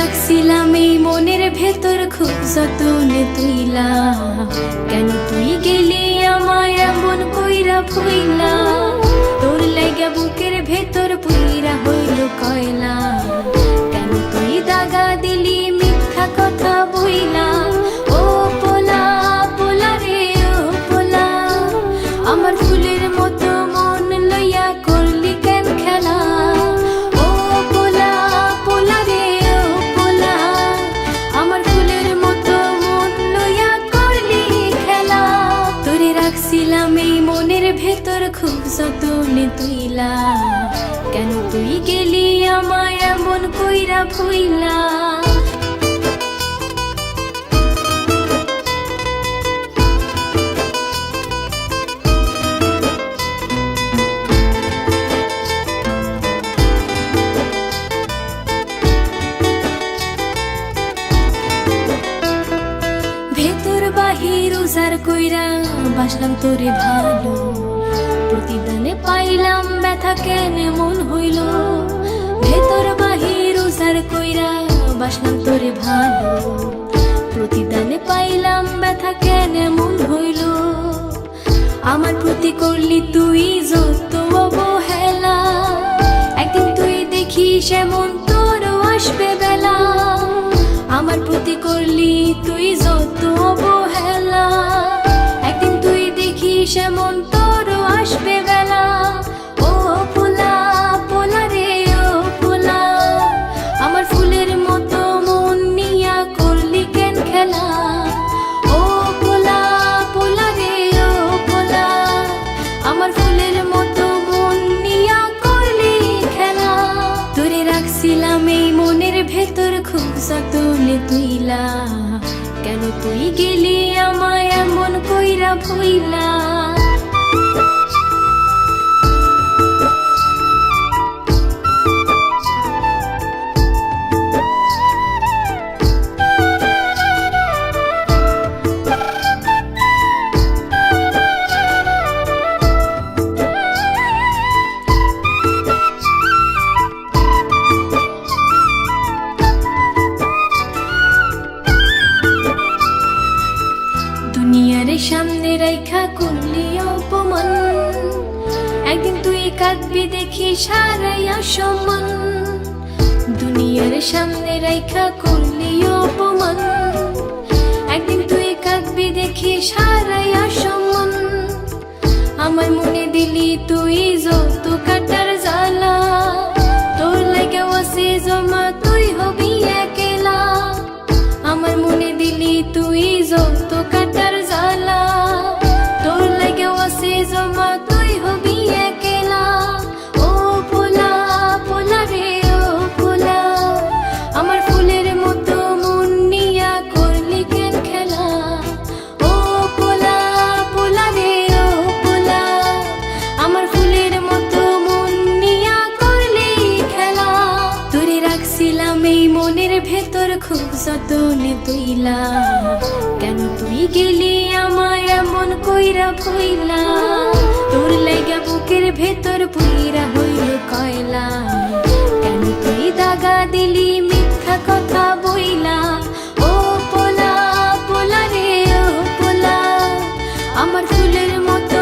রাখছিলাম এই মনের ভেতর খুব যতনে তুইলা, কেন তুই গেলি আমায় এমন কইরা ভুইলা। তোর লাগা বুকের ভেতর পুইরা হইল কয়লা, কেন তুই দাগা দিলি মিথ্যা কথা বইলা। ও পোলা পোলা রে ও পোলা, আমার ফুলের মতো মন লইয়া করলি কেন খেলা। ও পোলা পোলা রে ও পোলা, আমার ফুলের মতো মন লইয়া করলি খেলা। তোরে রাখছিলাম এই মনের ভেতর খুব যতনে তুইলা, কেন তুই গেলি আমায় এমন কইরা ভুইলা। ভেতর বাহির উজার কইরা বাসলাম তোরে ভালো, প্রতিদানে পাইলাম ব্যথা কেন মন হইল। ভেতর বাহির উজার কইরা বাসলাম তোরে ভালো, প্রতিদানে পাইলাম ব্যথা কেন মন হইল। আমার প্রতি করলি তুই যত অবহেলা, একদিন তুই দেখিস এমন তোরও আসবে বেলা। আমার প্রতি করলি তুই যত অবহেলা, একদিন তুই দেখিস এমন তোরও আসবে বেলা। ও পোলা পোলা রে ও পোলা, আমার ফুলের মতো মন নিয়া করলি কেন খেলা। ও পোলা পোলা রে ও পোলা, আমার ফুলের মতো মন নিয়া করলি খেলা। তোরে রাখছিলাম এই মনের ভেতর খুব যতনে তুইলা, কেন তুই গেলি আমায় এমন কইরা ভুইলা। দুনিয়ার সামনে রাইখা করলি অপমান, একদিন তুই কাঁদবি দেখি সারাইয়া সমান। দুনিয়ার সামনে রাইখা করলি অপমান, একদিন তুই কাঁদবি দেখি সারাইয়া সমান। আমার মনে দিলি তুই যত কাটার জ্বালা, তোর লাগে ওয়াসে জমা তুই হবি একলা। আমার মনে দিলি তুই যত কাটার জ্বালা, তোর লাগে ওয়াসে জমা তুই হবি একলা। ও পোলা পোলা রে ও পোলা, আমার ফুলের মতো মন নিয়া করলি কেন খেলা। ও পোলা পোলা রে ও পোলা, আমার ফুলের মতো মন নিয়া করলি খেলা। তোরে রাখছিলাম এই মনের ভেতর খুব যতনে তুইলা, কেন তুই গেলি আমায় এমন কইরা ভুইলা। তোর লাগা বুকের ভেতর পুইরা হইল কয়লা, কেন তুই দাগা দিলি মিথ্যা কথা বইলা। ও পোলা পোলা রে ও পোলা, আমার ফুলের মতো